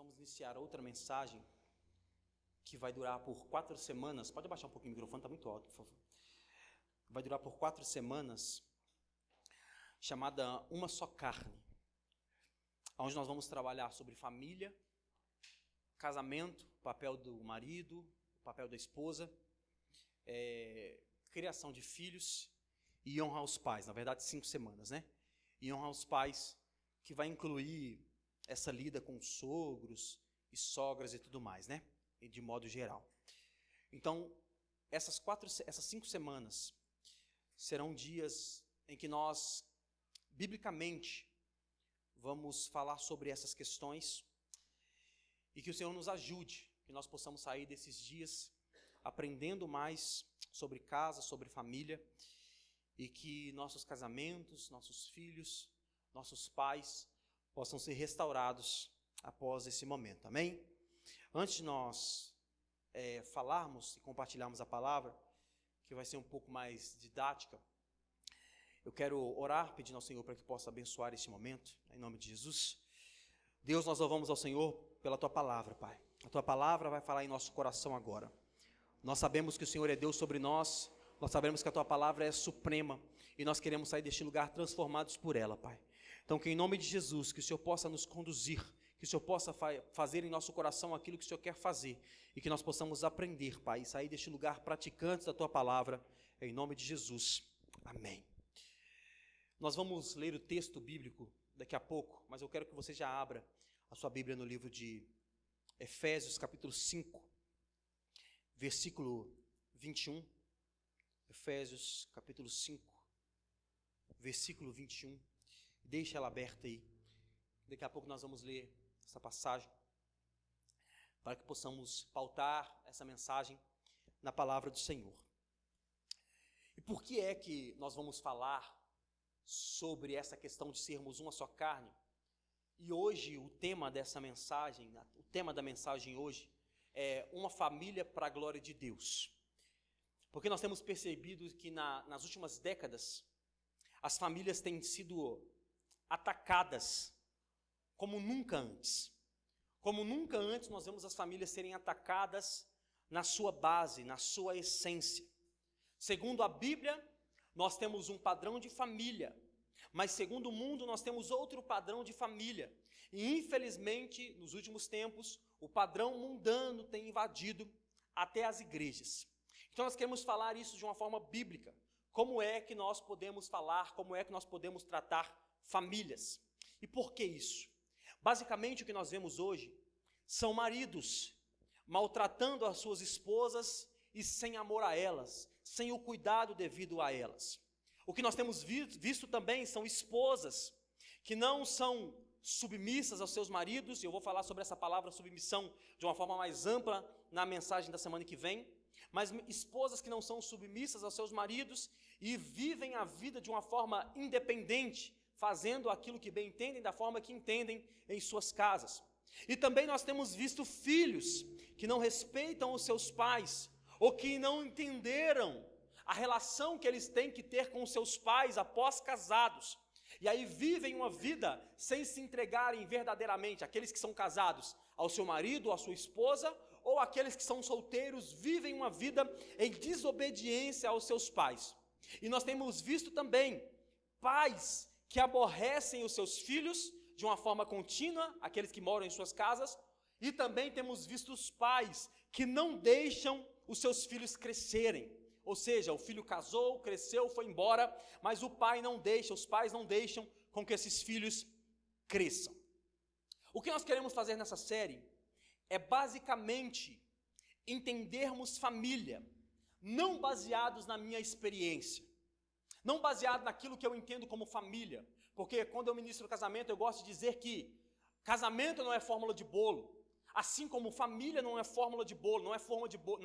vamos iniciar outra mensagem que vai durar por 4 semanas. Pode abaixar um pouquinho o microfone, está muito alto, por favor. Vai durar por 4 semanas, chamada Uma Só Carne, onde nós vamos trabalhar sobre família, casamento, papel do marido, papel da esposa, criação de filhos e honrar os pais. Na verdade, 5 semanas, né? E honrar os pais, que vai incluir essa lida com sogros e sogras e tudo mais, né? E de modo geral. Então, essas 5 semanas serão dias em que nós, biblicamente, vamos falar sobre essas questões e que o Senhor nos ajude, que nós possamos sair desses dias aprendendo mais sobre casa, sobre família, e que nossos casamentos, nossos filhos, nossos pais possam ser restaurados após esse momento, amém? Antes de nós falarmos e compartilharmos a palavra, que vai ser um pouco mais didática, eu quero orar, pedindo ao Senhor para que possa abençoar este momento, em nome de Jesus. Deus, nós louvamos ao Senhor pela Tua palavra, Pai. A Tua palavra vai falar em nosso coração agora. Nós sabemos que o Senhor é Deus sobre nós, nós sabemos que a Tua palavra é suprema, e nós queremos sair deste lugar transformados por ela, Pai. Então, que em nome de Jesus, que o Senhor possa nos conduzir, que o Senhor possa fazer em nosso coração aquilo que o Senhor quer fazer, e que nós possamos aprender, Pai, e sair deste lugar praticantes da Tua palavra, em nome de Jesus. Amém. Nós vamos ler o texto bíblico daqui a pouco, mas eu quero que você já abra a sua Bíblia no livro de Efésios, capítulo 5, versículo 21. Efésios, capítulo 5, versículo 21. Deixa ela aberta aí. Daqui a pouco nós vamos ler essa passagem, para que possamos pautar essa mensagem na palavra do Senhor. E por que é que nós vamos falar sobre essa questão de sermos uma só carne? E hoje o tema dessa mensagem, o tema da mensagem hoje é uma família para a glória de Deus. Porque nós temos percebido que nas últimas décadas as famílias têm sido atacadas como nunca antes. Como nunca antes nós vemos as famílias serem atacadas na sua base, na sua essência. Segundo a Bíblia, nós temos um padrão de família, mas segundo o mundo nós temos outro padrão de família. E infelizmente, nos últimos tempos, o padrão mundano tem invadido até as igrejas. Então nós queremos falar isso de uma forma bíblica. Como é que nós podemos falar, como é que nós podemos tratar famílias? E por que isso? Basicamente o que nós vemos hoje são maridos maltratando as suas esposas e sem amor a elas, sem o cuidado devido a elas. O que nós temos visto também são esposas que não são submissas aos seus maridos, e eu vou falar sobre essa palavra submissão de uma forma mais ampla na mensagem da semana que vem, mas esposas que não são submissas aos seus maridos e vivem a vida de uma forma independente, fazendo aquilo que bem entendem, da forma que entendem em suas casas. E também nós temos visto filhos que não respeitam os seus pais, ou que não entenderam a relação que eles têm que ter com os seus pais após casados, e aí vivem uma vida sem se entregarem verdadeiramente. Aqueles que são casados ao seu marido ou à sua esposa, ou aqueles que são solteiros vivem uma vida em desobediência aos seus pais. E nós temos visto também pais que aborrecem os seus filhos de uma forma contínua, aqueles que moram em suas casas, e também temos visto os pais que não deixam os seus filhos crescerem. Ou seja, o filho casou, cresceu, foi embora, mas o pai não deixa, os pais não deixam com que esses filhos cresçam. O que nós queremos fazer nessa série é basicamente entendermos família, não baseados na minha experiência, não baseado naquilo que eu entendo como família, porque quando eu ministro casamento eu gosto de dizer que casamento não é fórmula de bolo. Assim como família não é fórmula de bolo, não é forma de bolo,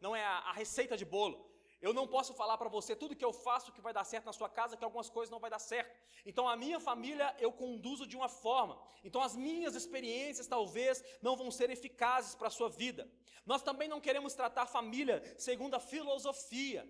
não é a receita de bolo. Eu não posso falar para você tudo que eu faço que vai dar certo na sua casa, que algumas coisas não vai dar certo. Então a minha família eu conduzo de uma forma. Então as minhas experiências talvez não vão ser eficazes para a sua vida. Nós também não queremos tratar família segundo a filosofia.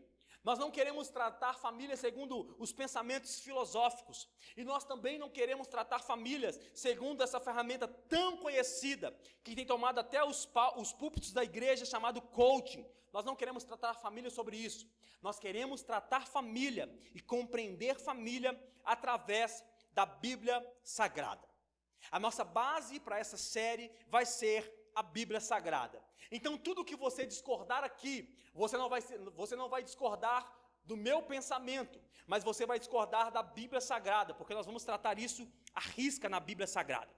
Nós não queremos tratar família segundo os pensamentos filosóficos. E nós também não queremos tratar famílias segundo essa ferramenta tão conhecida, que tem tomado até os púlpitos da igreja, chamado coaching. Nós não queremos tratar família sobre isso. Nós queremos tratar família e compreender família através da Bíblia Sagrada. A nossa base para essa série vai ser a Bíblia Sagrada. Então, tudo que você discordar aqui, você não vai discordar do meu pensamento, mas você vai discordar da Bíblia Sagrada, porque nós vamos tratar isso à risca na Bíblia Sagrada.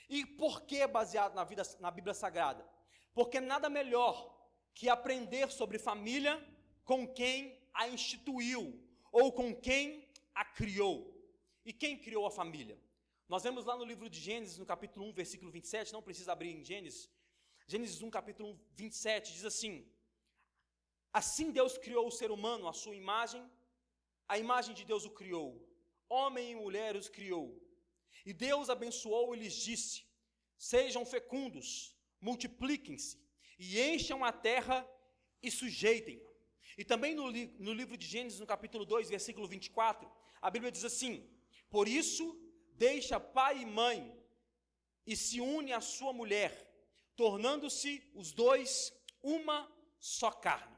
E por que baseado na Bíblia Sagrada? Porque nada melhor que aprender sobre família com quem a instituiu, ou com quem a criou. E quem criou a família? Nós vemos lá no livro de Gênesis, no capítulo 1, versículo 27, não precisa abrir em Gênesis. Gênesis 1, capítulo 27, diz assim: assim Deus criou o ser humano, à sua imagem, a imagem de Deus o criou, homem e mulher os criou. E Deus abençoou e lhes disse: sejam fecundos, multipliquem-se, e encham a terra e sujeitem-a. E também no livro de Gênesis, no capítulo 2, versículo 24, a Bíblia diz assim: por isso, deixa pai e mãe, e se une à sua mulher, tornando-se os dois uma só carne.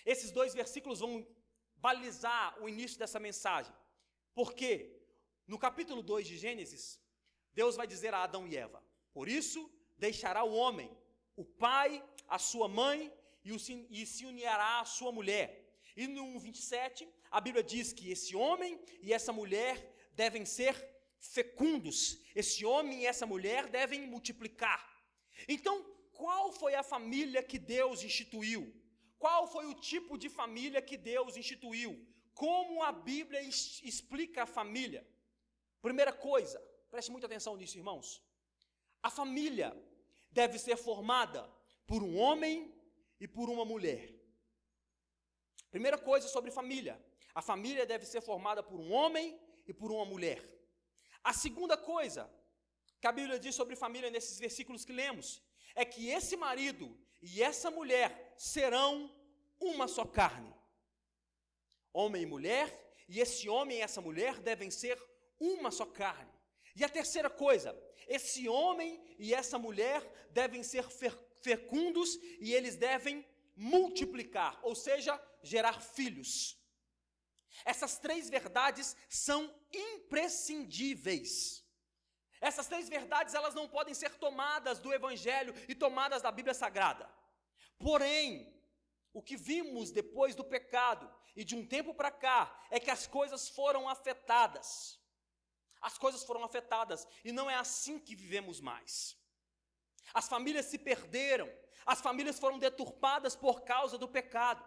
Esses dois versículos vão balizar o início dessa mensagem. Por quê? No capítulo 2 de Gênesis, Deus vai dizer a Adão e Eva: por isso, deixará o homem, o pai, a sua mãe, e se unirá à sua mulher. E no 1:27, a Bíblia diz que esse homem e essa mulher devem ser fecundos. Esse homem e essa mulher devem multiplicar. Então, qual foi a família que Deus instituiu? Qual foi o tipo de família que Deus instituiu? Como a Bíblia explica a família? Primeira coisa, preste muita atenção nisso, irmãos. A família deve ser formada por um homem e por uma mulher. Primeira coisa sobre família: a família deve ser formada por um homem e por uma mulher. A segunda coisa que a Bíblia diz sobre família nesses versículos que lemos é que esse marido e essa mulher serão uma só carne. Homem e mulher, e esse homem e essa mulher devem ser uma só carne. E a terceira coisa, esse homem e essa mulher devem ser fecundos e eles devem multiplicar, ou seja, gerar filhos. Essas três verdades são imprescindíveis. Essas três verdades, elas não podem ser tomadas do Evangelho e tomadas da Bíblia Sagrada. Porém, o que vimos depois do pecado e de um tempo para cá é que as coisas foram afetadas. As coisas foram afetadas e não é assim que vivemos mais. As famílias se perderam, as famílias foram deturpadas por causa do pecado.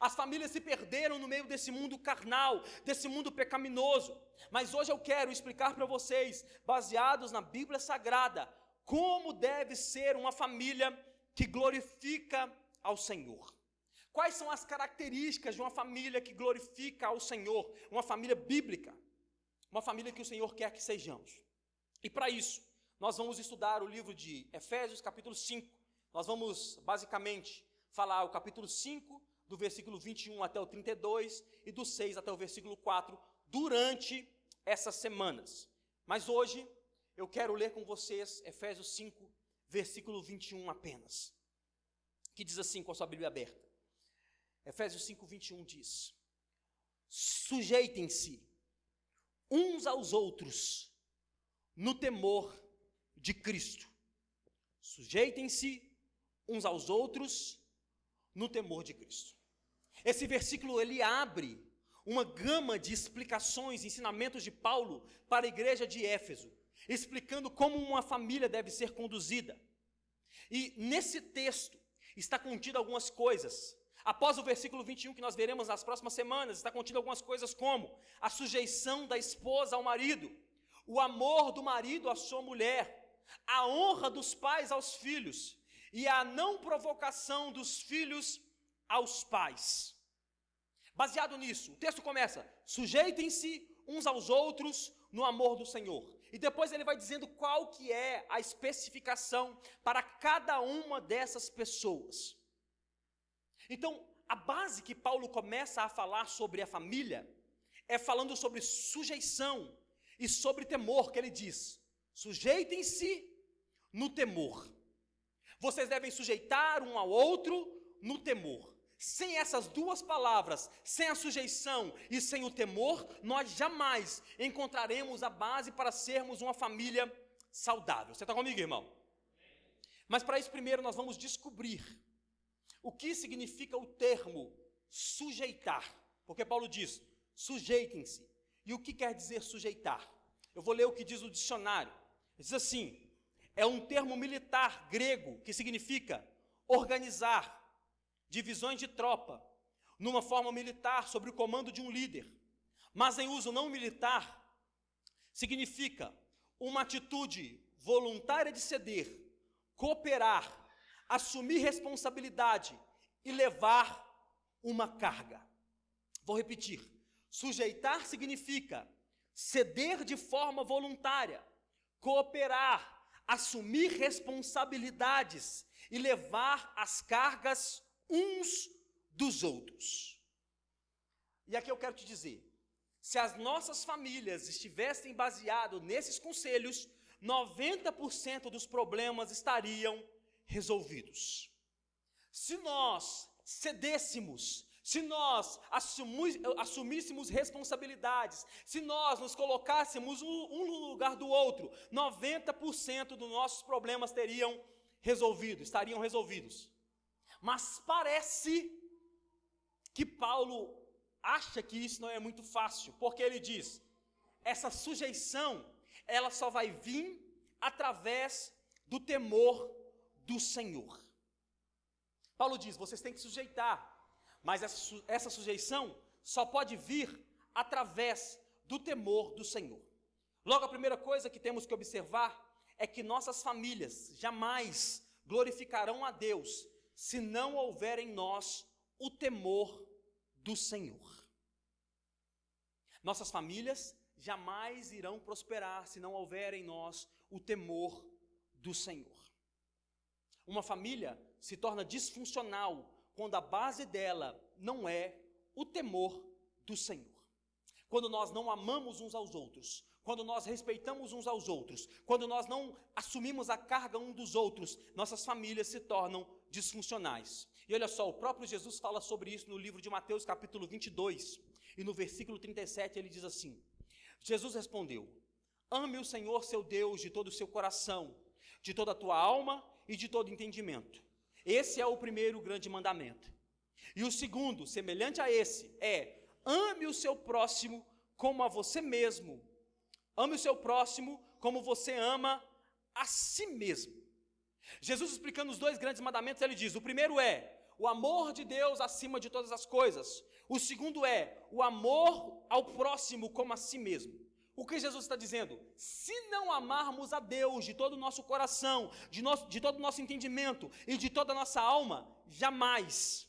As famílias se perderam no meio desse mundo carnal, desse mundo pecaminoso. Mas hoje eu quero explicar para vocês, baseados na Bíblia Sagrada, como deve ser uma família que glorifica ao Senhor. Quais são as características de uma família que glorifica ao Senhor? Uma família bíblica, uma família que o Senhor quer que sejamos. E para isso, nós vamos estudar o livro de Efésios, capítulo 5. Nós vamos, basicamente, falar o capítulo 5, do versículo 21 até o 32 e do 6 até o versículo 4, durante essas semanas. Mas hoje, eu quero ler com vocês Efésios 5, versículo 21 apenas, que diz assim, com a sua Bíblia aberta. Efésios 5, 21 diz: sujeitem-se uns aos outros no temor de Cristo. Sujeitem-se uns aos outros no temor de Cristo. Esse versículo, ele abre uma gama de explicações, ensinamentos de Paulo para a igreja de Éfeso, explicando como uma família deve ser conduzida. E nesse texto está contido algumas coisas. Após o versículo 21, que nós veremos nas próximas semanas, está contido algumas coisas como a sujeição da esposa ao marido, o amor do marido à sua mulher, a honra dos pais aos filhos e a não provocação dos filhos aos pais. Baseado nisso, o texto começa: sujeitem-se uns aos outros no amor do Senhor. E depois ele vai dizendo qual que é a especificação para cada uma dessas pessoas. Então, a base que Paulo começa a falar sobre a família é falando sobre sujeição e sobre temor, que ele diz: sujeitem-se no temor. Vocês devem sujeitar um ao outro no temor. Sem essas duas palavras, sem a sujeição e sem o temor, nós jamais encontraremos a base para sermos uma família saudável. Você está comigo, irmão? Mas para isso, primeiro, nós vamos descobrir o que significa o termo sujeitar. Porque Paulo diz: sujeitem-se. E o que quer dizer sujeitar? Eu vou ler o que diz o dicionário. Diz assim: é um termo militar grego que significa organizar divisões de tropa numa forma militar sob o comando de um líder. Mas em uso não militar, significa uma atitude voluntária de ceder, cooperar, assumir responsabilidade e levar uma carga. Vou repetir: sujeitar significa ceder de forma voluntária, cooperar, assumir responsabilidades e levar as cargas uns dos outros. E aqui eu quero te dizer, se as nossas famílias estivessem baseadas nesses conselhos, 90% dos problemas estariam resolvidos. Se nós cedêssemos, se nós assumíssemos responsabilidades, se nós nos colocássemos um no lugar do outro, 90% dos nossos problemas estariam resolvidos. Mas parece que Paulo acha que isso não é muito fácil, porque ele diz: essa sujeição, ela só vai vir através do temor do Senhor. Paulo diz: vocês têm que sujeitar, mas essa sujeição só pode vir através do temor do Senhor. Logo, a primeira coisa que temos que observar é que nossas famílias jamais glorificarão a Deus se não houver em nós o temor do Senhor. Nossas famílias jamais irão prosperar se não houver em nós o temor do Senhor. Uma família se torna disfuncional quando a base dela não é o temor do Senhor. Quando nós não amamos uns aos outros, quando nós respeitamos uns aos outros, quando nós não assumimos a carga uns dos outros, nossas famílias se tornam disfuncionais. E olha só, o próprio Jesus fala sobre isso no livro de Mateus capítulo 22, e no versículo 37 ele diz assim: Jesus respondeu: ame o Senhor seu Deus de todo o seu coração, de toda a tua alma e de todo entendimento. Esse é o primeiro grande mandamento. E o segundo, semelhante a esse, é: ame o seu próximo como a você mesmo. Ame o seu próximo como você ama a si mesmo. Jesus, explicando os dois grandes mandamentos, ele diz: o primeiro é o amor de Deus acima de todas as coisas. O segundo é o amor ao próximo como a si mesmo. O que Jesus está dizendo? Se não amarmos a Deus de todo o nosso coração, de todo o nosso entendimento e de toda a nossa alma, jamais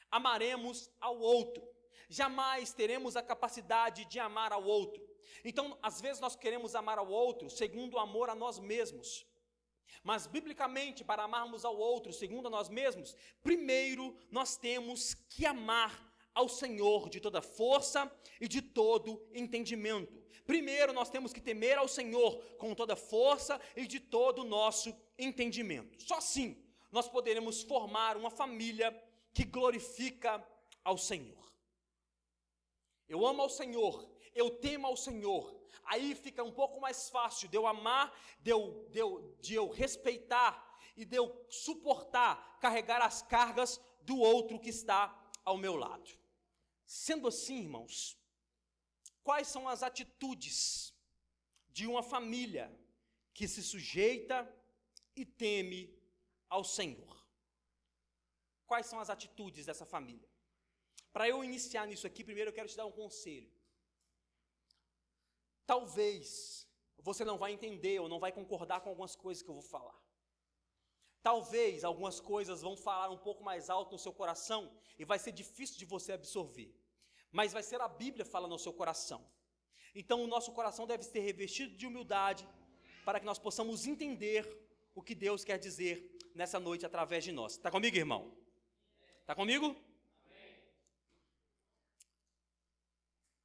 amaremos ao outro. Jamais teremos a capacidade de amar ao outro. Então, às vezes nós queremos amar ao outro segundo o amor a nós mesmos. Mas, biblicamente, para amarmos ao outro segundo a nós mesmos, primeiro nós temos que amar ao Senhor de toda força e de todo entendimento. Primeiro nós temos que temer ao Senhor com toda força e de todo o nosso entendimento. Só assim nós poderemos formar uma família que glorifica ao Senhor. Eu amo ao Senhor, eu temo ao Senhor. Aí fica um pouco mais fácil de eu amar, de eu respeitar e de eu suportar, carregar as cargas do outro que está ao meu lado. Sendo assim, irmãos, quais são as atitudes de uma família que se sujeita e teme ao Senhor? Quais são as atitudes dessa família? Para eu iniciar nisso aqui, primeiro eu quero te dar um conselho. Talvez você não vai entender ou não vai concordar com algumas coisas que eu vou falar. Talvez algumas coisas vão falar um pouco mais alto no seu coração e vai ser difícil de você absorver. Mas vai ser a Bíblia falando no seu coração. Então o nosso coração deve ser revestido de humildade para que nós possamos entender o que Deus quer dizer nessa noite através de nós. Está comigo, irmão? Está comigo?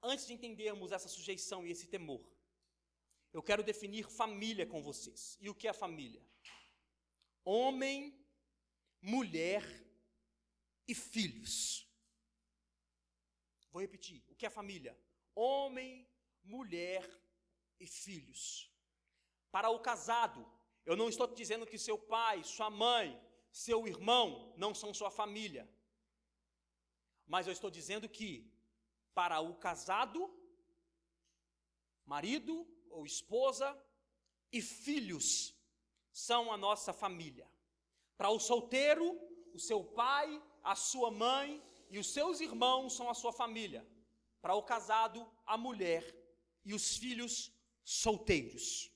antes de entendermos essa sujeição e esse temor, eu quero definir família com vocês. E o que é família? Homem, mulher e filhos. Vou repetir. O que é família? Homem, mulher e filhos. Para o casado, eu não estou dizendo que seu pai, sua mãe, seu irmão não são sua família. Mas eu estou dizendo que para o casado, marido ou esposa e filhos são a nossa família. Para o solteiro, o seu pai, a sua mãe e os seus irmãos são a sua família. Para o casado, a mulher e os filhos solteiros.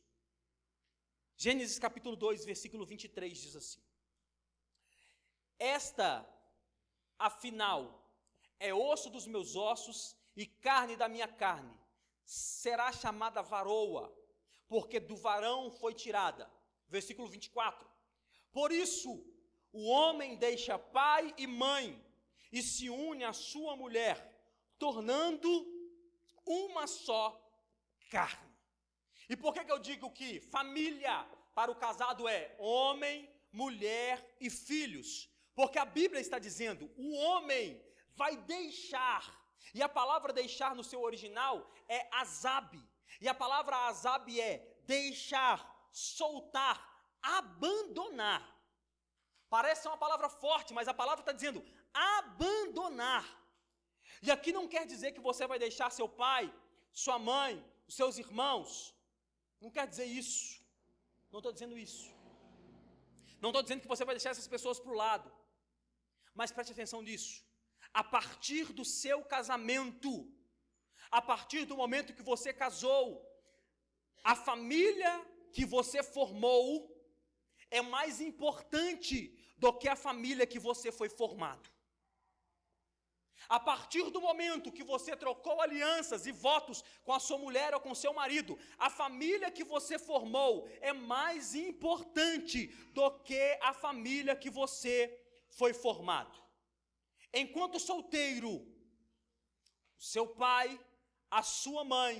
Gênesis capítulo 2, versículo 23 diz assim: esta, afinal, é osso dos meus ossos e carne da minha carne. Será chamada varoa, porque do varão foi tirada. Versículo 24. Por isso, o homem deixa pai e mãe e se une à sua mulher, tornando uma só carne. E por que eu digo que família para o casado é homem, mulher e filhos? Porque a Bíblia está dizendo, o homem vai deixar, e a palavra deixar no seu original é azab, e a palavra azab é deixar, soltar, abandonar. Parece uma palavra forte, mas a palavra está dizendo abandonar. E aqui não quer dizer que você vai deixar seu pai, sua mãe, os seus irmãos. Não quer dizer isso. Não estou dizendo isso. Não estou dizendo que você vai deixar essas pessoas para o lado. Mas preste atenção nisso. A partir do seu casamento, a partir do momento que você casou, a família que você formou é mais importante do que a família que você foi formado. A partir do momento que você trocou alianças e votos com a sua mulher ou com seu marido, a família que você formou é mais importante do que a família que você foi formado. Enquanto solteiro, o seu pai, a sua mãe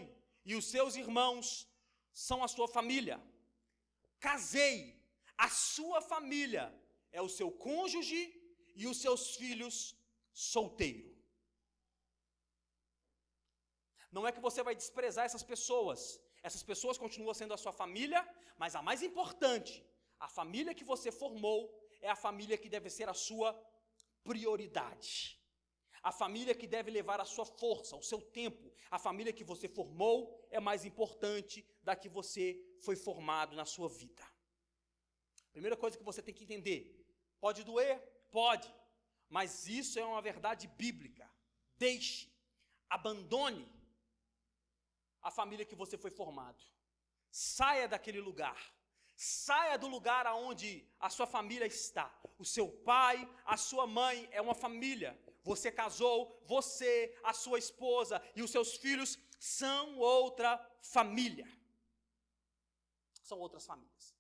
e os seus irmãos são a sua família. Casei, a sua família é o seu cônjuge e os seus filhos solteiro. Não é que você vai desprezar essas pessoas continuam sendo a sua família, mas a mais importante, a família que você formou é a família que deve ser a sua prioridade. A família que deve levar a sua força, o seu tempo. A família que você formou é mais importante da que você foi formado na sua vida. Primeira coisa que você tem que entender, pode doer? Pode, mas isso é uma verdade bíblica. Deixe, abandone a família que você foi formado. Saia daquele lugar. Saia do lugar aonde a sua família está. O seu pai, a sua mãe é uma família. Você casou, você, a sua esposa e os seus filhos são outra família. São outras famílias.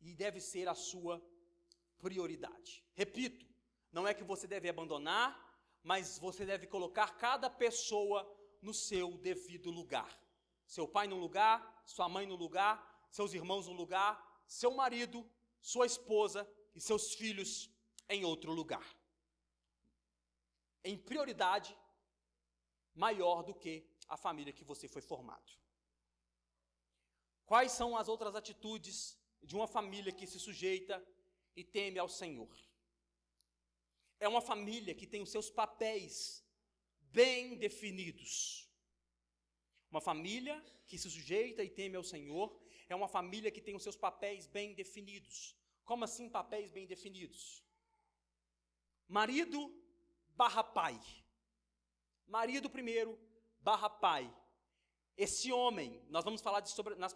E deve ser a sua prioridade. Repito, não é que você deve abandonar, mas você deve colocar cada pessoa no seu devido lugar. Seu pai no lugar, sua mãe no lugar, seus irmãos no lugar, seu marido, sua esposa e seus filhos em outro lugar. Em prioridade maior do que a família que você foi formado. Quais são as outras atitudes de uma família que se sujeita e teme ao Senhor? É uma família que tem os seus papéis bem definidos. Uma família que se sujeita e teme ao Senhor é uma família que tem os seus papéis bem definidos. Como assim papéis bem definidos? Marido barra pai. Marido primeiro barra pai. Esse homem, nós vamos falar nas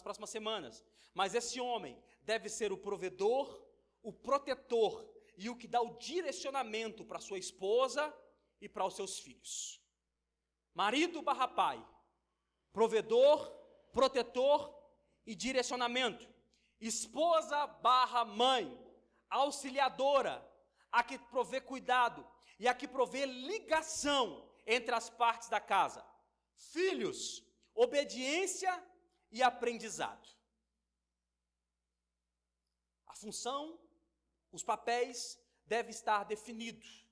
próximas semanas, mas esse homem deve ser o provedor, o protetor e o que dá o direcionamento para sua esposa e para os seus filhos. Marido barra pai, provedor, protetor e direcionamento. Esposa barra mãe, auxiliadora, a que provê cuidado e a que provê ligação entre as partes da casa? Filhos, obediência e aprendizado. A função, os papéis devem estar definidos.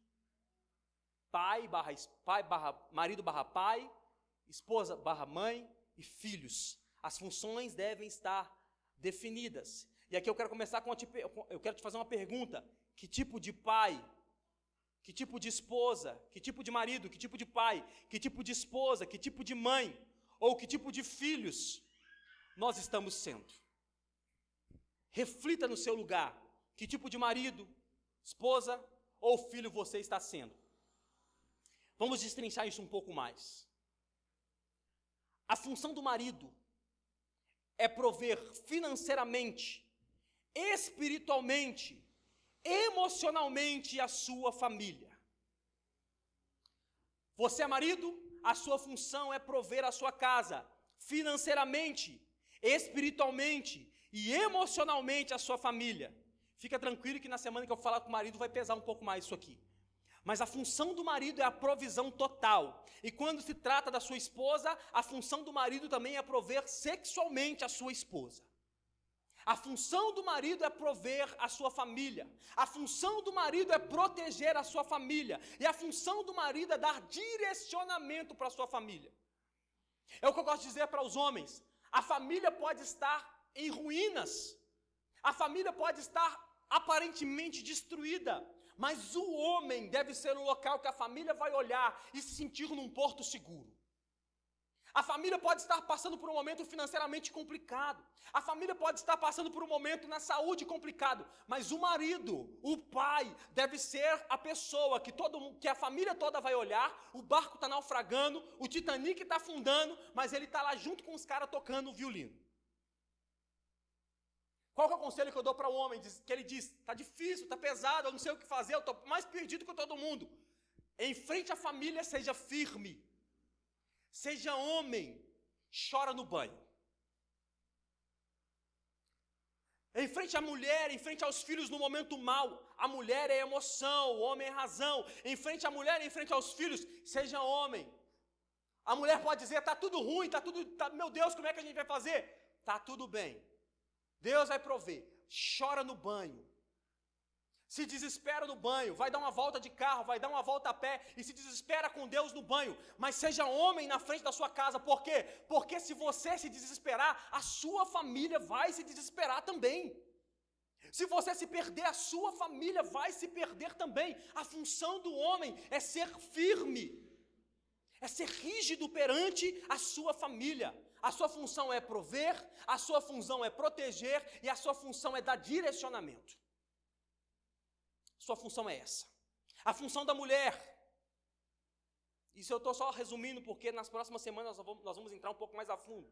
Marido barra pai, esposa barra mãe e filhos. As funções devem estar definidas. E aqui eu quero começar eu quero te fazer uma pergunta. Que tipo de pai, que tipo de esposa, que tipo de marido, que tipo de pai, que tipo de esposa, que tipo de mãe, ou que tipo de filhos nós estamos sendo? Reflita no seu lugar. Que tipo de marido, esposa ou filho você está sendo? Vamos destrinchar isso um pouco mais. A função do marido é prover financeiramente, espiritualmente, emocionalmente a sua família. Você é marido, a sua função é prover a sua casa, financeiramente, espiritualmente e emocionalmente a sua família. Fica tranquilo que na semana que eu falar com o marido vai pesar um pouco mais isso aqui. Mas a função do marido é a provisão total. E quando se trata da sua esposa, a função do marido também é prover sexualmente a sua esposa. A função do marido é prover a sua família. A função do marido é proteger a sua família. E a função do marido é dar direcionamento para a sua família. É o que eu gosto de dizer para os homens. A família pode estar em ruínas. A família pode estar aparentemente destruída. Mas o homem deve ser um local que a família vai olhar e se sentir num porto seguro. A família pode estar passando por um momento financeiramente complicado. A família pode estar passando por um momento na saúde complicado. Mas o marido, o pai, deve ser a pessoa que a família toda vai olhar. O barco está naufragando, o Titanic está afundando, mas ele está lá junto com os caras tocando o violino. Qual que é o conselho que eu dou para o homem? Que ele diz, está difícil, está pesado, eu não sei o que fazer, eu estou mais perdido que todo mundo. Em frente à família, seja firme. Seja homem, chora no banho. Em frente à mulher, em frente aos filhos no momento mau, a mulher é emoção, o homem é razão. Em frente à mulher, em frente aos filhos, seja homem. A mulher pode dizer, está tudo ruim, meu Deus, como é que a gente vai fazer? Está tudo bem. Deus vai prover. Chora no banho. Se desespera no banho. Vai dar uma volta de carro, vai dar uma volta a pé e se desespera com Deus no banho. Mas seja homem na frente da sua casa. Por quê? Porque se você se desesperar, a sua família vai se desesperar também. Se você se perder, a sua família vai se perder também. A função do homem é ser firme. É ser rígido perante a sua família. A sua função é prover, a sua função é proteger e a sua função é dar direcionamento. Sua função é essa. A função da mulher, isso eu estou só resumindo porque nas próximas semanas nós vamos entrar um pouco mais a fundo.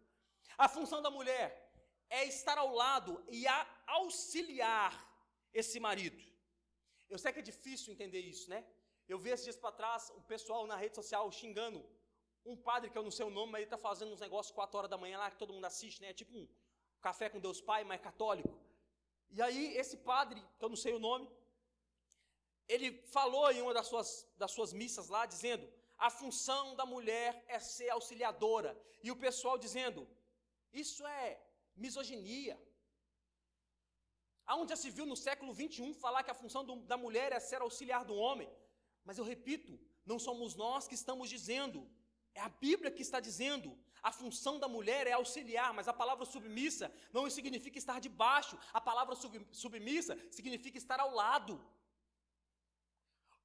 A função da mulher é estar ao lado e auxiliar esse marido. Eu sei que é difícil entender isso, né? Eu vi esses dias para trás o pessoal na rede social xingando um padre que eu não sei o nome, mas ele está fazendo uns negócios 4 horas da manhã lá, que todo mundo assiste, né? É tipo um café com Deus Pai, mas católico. E aí esse padre, que eu não sei o nome, ele falou em uma das suas missas lá, dizendo, a função da mulher é ser auxiliadora. E o pessoal dizendo, isso é misoginia. Aonde já se viu no século 21 falar que a função da mulher é ser auxiliar do homem? Mas eu repito, não somos nós que estamos dizendo, é a Bíblia que está dizendo. A função da mulher é auxiliar, mas a palavra submissa não significa estar debaixo. A palavra submissa significa estar ao lado.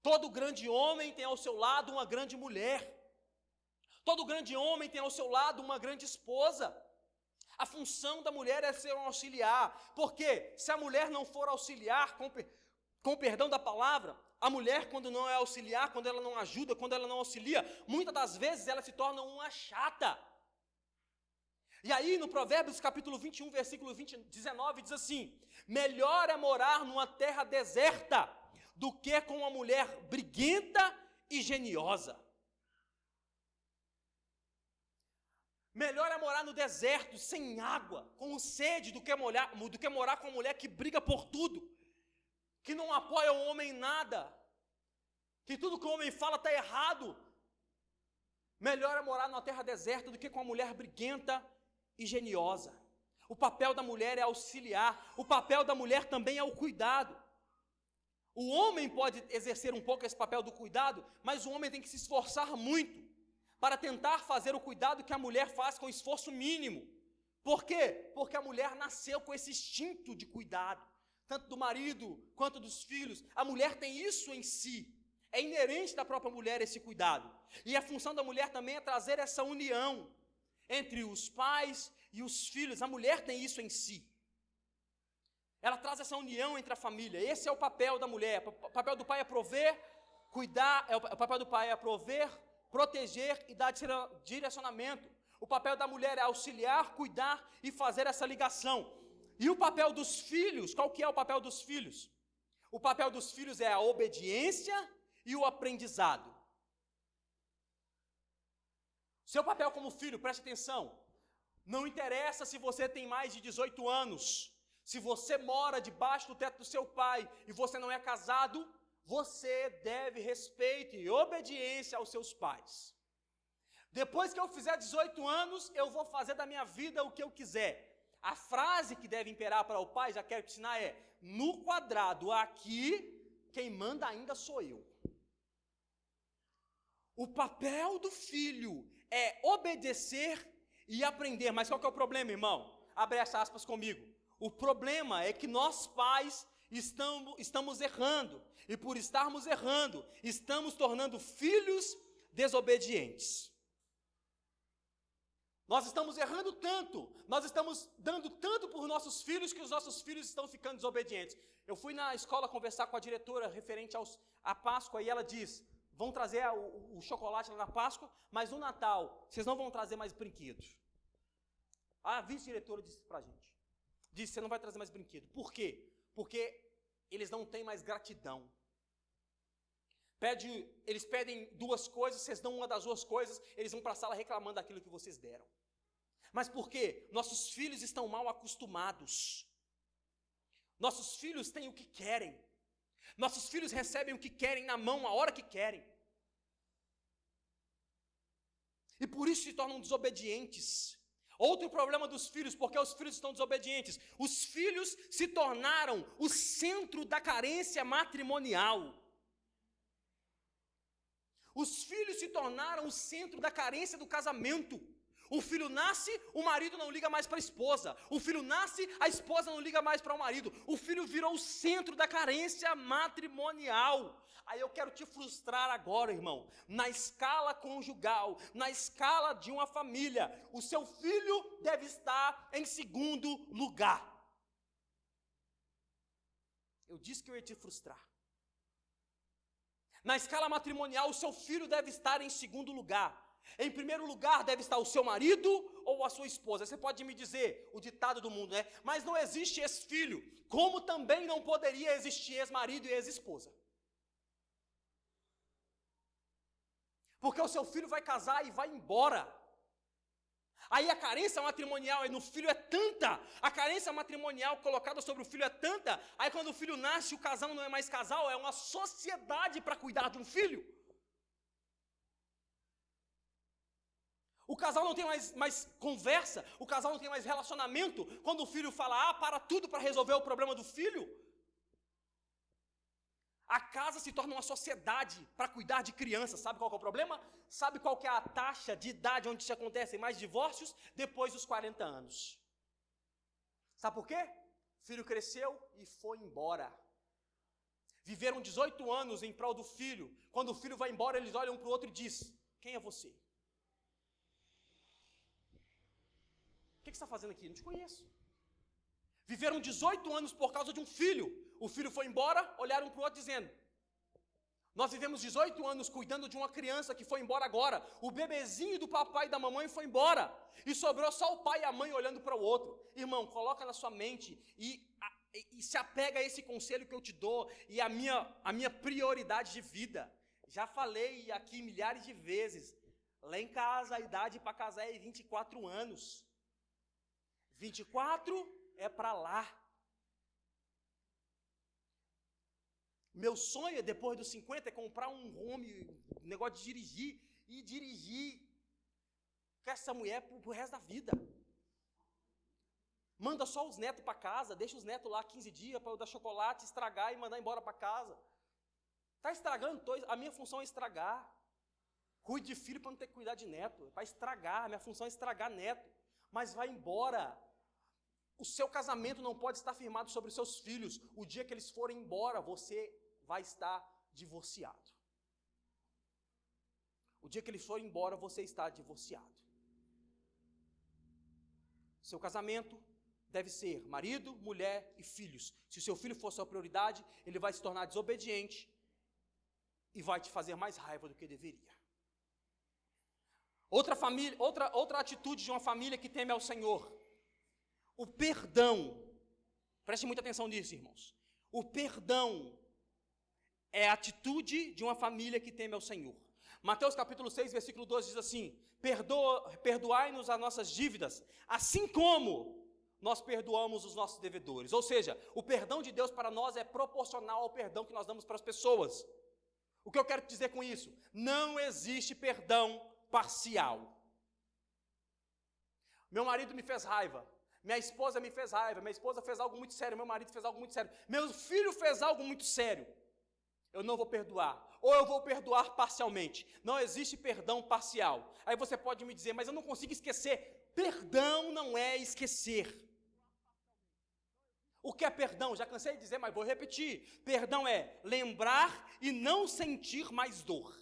Todo grande homem tem ao seu lado uma grande mulher. Todo grande homem tem ao seu lado uma grande esposa. A função da mulher é ser um auxiliar. Porque se a mulher não for auxiliar, com perdão da palavra, a mulher quando não é auxiliar, quando ela não ajuda, quando ela não auxilia, muitas das vezes ela se torna uma chata. E aí no Provérbios capítulo 21, versículo 19, diz assim, melhor é morar numa terra deserta, do que com uma mulher briguenta e geniosa. Melhor é morar no deserto, sem água, com sede, do que morar com uma mulher que briga por tudo, que não apoia o homem em nada, que tudo que o homem fala está errado. Melhor é morar numa terra deserta do que com uma mulher briguenta e geniosa. O papel da mulher é auxiliar, o papel da mulher também é o cuidado. O homem pode exercer um pouco esse papel do cuidado, mas o homem tem que se esforçar muito para tentar fazer o cuidado que a mulher faz com esforço mínimo. Por quê? Porque a mulher nasceu com esse instinto de cuidado, tanto do marido quanto dos filhos. A mulher tem isso em si, é inerente da própria mulher esse cuidado. E a função da mulher também é trazer essa união entre os pais e os filhos. A mulher tem isso em si. Ela traz essa união entre a família. Esse é o papel da mulher. O papel do pai é prover, cuidar. O papel do pai é prover, proteger e dar direcionamento. O papel da mulher é auxiliar, cuidar e fazer essa ligação. E o papel dos filhos, qual que é o papel dos filhos? O papel dos filhos é a obediência e o aprendizado. Seu papel como filho, preste atenção. Não interessa se você tem mais de 18 anos. Se você mora debaixo do teto do seu pai e você não é casado, você deve respeito e obediência aos seus pais. Depois que eu fizer 18 anos, eu vou fazer da minha vida o que eu quiser. A frase que deve imperar para o pai, já quero te ensinar, é: no quadrado aqui, quem manda ainda sou eu. O papel do filho é obedecer e aprender. Mas qual que é o problema, irmão? Abre essas aspas comigo. O problema é que nós pais estamos errando. E por estarmos errando, estamos tornando filhos desobedientes. Nós estamos errando tanto, nós estamos dando tanto por nossos filhos que os nossos filhos estão ficando desobedientes. Eu fui na escola conversar com a diretora referente à Páscoa e ela diz: vão trazer o chocolate lá na Páscoa, mas no Natal vocês não vão trazer mais brinquedos. A vice-diretora disse pra gente. Disse: você não vai trazer mais brinquedo. Por quê? Porque eles não têm mais gratidão. Eles pedem duas coisas, vocês dão uma das duas coisas, eles vão para a sala reclamando daquilo que vocês deram. Mas por quê? Nossos filhos estão mal acostumados. Nossos filhos têm o que querem. Nossos filhos recebem o que querem na mão, a hora que querem. E por isso se tornam desobedientes. Outro problema dos filhos, porque os filhos estão desobedientes. Os filhos se tornaram o centro da carência matrimonial. Os filhos se tornaram o centro da carência do casamento. O filho nasce, o marido não liga mais para a esposa. O filho nasce, a esposa não liga mais para o marido. O filho virou o centro da carência matrimonial. Aí eu quero te frustrar agora, irmão. Na escala conjugal, na escala de uma família, o seu filho deve estar em segundo lugar. Eu disse que eu ia te frustrar. Na escala matrimonial, o seu filho deve estar em segundo lugar. Em primeiro lugar deve estar o seu marido ou a sua esposa. Você pode me dizer o ditado do mundo, né? Mas não existe ex-filho, como também não poderia existir ex-marido e ex-esposa. Porque o seu filho vai casar e vai embora. Aí a carência matrimonial no filho é tanta, a carência matrimonial colocada sobre o filho é tanta, aí quando o filho nasce, o casal não é mais casal, é uma sociedade para cuidar de um filho. O casal não tem mais conversa, o casal não tem mais relacionamento. Quando o filho fala para tudo para resolver o problema do filho. A casa se torna uma sociedade para cuidar de crianças. Sabe qual que é o problema? Sabe qual que é a taxa de idade onde se acontecem mais divórcios? Depois dos 40 anos. Sabe por quê? O filho cresceu e foi embora. Viveram 18 anos em prol do filho. Quando o filho vai embora, eles olham um para o outro e dizem: quem é você? O que você está fazendo aqui? Não te conheço. Viveram 18 anos por causa de um filho. O filho foi embora, olharam um para o outro dizendo: nós vivemos 18 anos cuidando de uma criança que foi embora agora. O bebezinho do papai e da mamãe foi embora. E sobrou só o pai e a mãe olhando para o outro. Irmão, coloca na sua mente e se apega a esse conselho que eu te dou e a minha prioridade de vida. Já falei aqui milhares de vezes. Lá em casa a idade para casar é 24 anos. 24 é para lá. Meu sonho, depois dos 50, é comprar um home, um negócio de dirigir, e dirigir Quer essa mulher pro resto da vida. Manda só os netos para casa, deixa os netos lá 15 dias para eu dar chocolate, estragar e mandar embora para casa. Está estragando, a minha função é estragar. Cuide de filho para não ter que cuidar de neto, para estragar, minha função é estragar neto. Mas vai embora. O seu casamento não pode estar firmado sobre os seus filhos. O dia que eles forem embora, você vai estar divorciado. O dia que eles forem embora, você está divorciado. Seu casamento deve ser marido, mulher e filhos. Se o seu filho for sua prioridade, ele vai se tornar desobediente e vai te fazer mais raiva do que deveria. Outra atitude de uma família que teme ao Senhor. O perdão. Preste muita atenção nisso, irmãos. O perdão é a atitude de uma família que teme ao Senhor. Mateus capítulo 6, versículo 12 diz assim: perdoai-nos as nossas dívidas, assim como nós perdoamos os nossos devedores. Ou seja, o perdão de Deus para nós é proporcional ao perdão que nós damos para as pessoas. O que eu quero dizer com isso? Não existe perdão parcial. Meu marido me fez raiva, minha esposa me fez raiva, minha esposa fez algo muito sério, meu marido fez algo muito sério, meu filho fez algo muito sério. Eu não vou perdoar, ou eu vou perdoar parcialmente. Não existe perdão parcial. Aí você pode me dizer, mas eu não consigo esquecer. Perdão não é esquecer. O que é perdão? Já cansei de dizer, mas vou repetir. Perdão é lembrar e não sentir mais dor.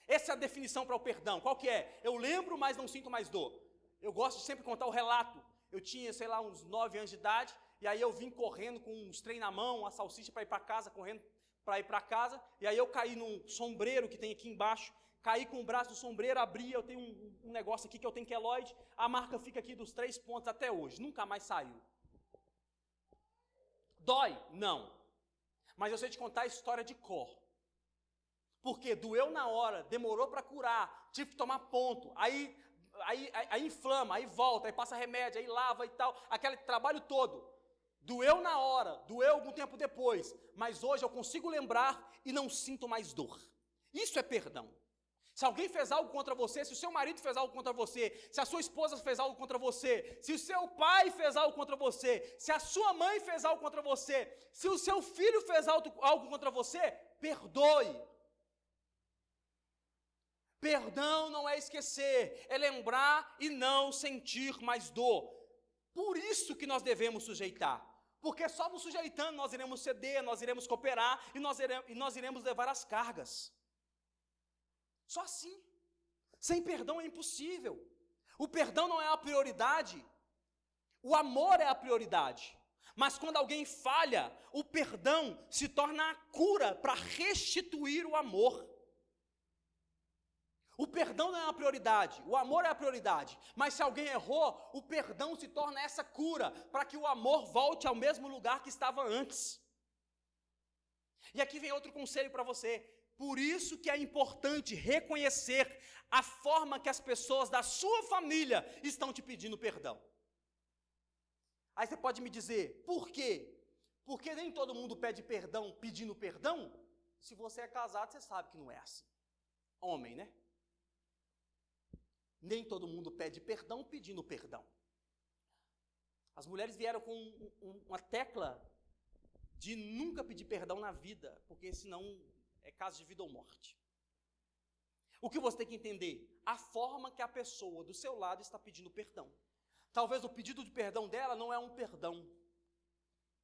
Essa é a definição para o perdão. Qual que é? Eu lembro, mas não sinto mais dor. Eu gosto de sempre contar o relato. Eu tinha, sei lá, uns 9 anos de idade, e aí eu vim correndo com uns trem na mão, uma salsicha para ir para casa, correndo para ir para casa, e aí eu caí num sombreiro que tem aqui embaixo, caí com o braço do sombreiro, abri, eu tenho um negócio aqui que eu tenho queloide, a marca fica aqui dos 3 pontos até hoje, nunca mais saiu. Dói? Não. Mas eu sei te contar a história de cor. Porque doeu na hora, demorou para curar, tive que tomar ponto, aí inflama, aí volta, aí passa remédio, aí lava e tal, aquele trabalho todo. Doeu na hora, doeu algum tempo depois, mas hoje eu consigo lembrar e não sinto mais dor. Isso é perdão. Se alguém fez algo contra você, se o seu marido fez algo contra você, se a sua esposa fez algo contra você, se o seu pai fez algo contra você, se a sua mãe fez algo contra você, se o seu filho fez algo contra você, perdoe. Perdão não é esquecer, é lembrar e não sentir mais dor. Por isso que nós devemos sujeitar. Porque só nos sujeitando nós iremos ceder, nós iremos cooperar e nós iremos levar as cargas. Só assim. Sem perdão é impossível. O perdão não é a prioridade. O amor é a prioridade. Mas quando alguém falha, o perdão se torna a cura para restituir o amor. O perdão não é a prioridade, o amor é a prioridade. Mas se alguém errou, o perdão se torna essa cura para que o amor volte ao mesmo lugar que estava antes. E aqui vem outro conselho para você. Por isso que é importante reconhecer a forma que as pessoas da sua família estão te pedindo perdão. Aí você pode me dizer, por quê? Porque nem todo mundo pede perdão pedindo perdão? Se você é casado, você sabe que não é assim. Homem, né? Nem todo mundo pede perdão pedindo perdão. As mulheres vieram com uma tecla de nunca pedir perdão na vida, porque senão é caso de vida ou morte. O que você tem que entender? A forma que a pessoa do seu lado está pedindo perdão. Talvez o pedido de perdão dela não é um perdão.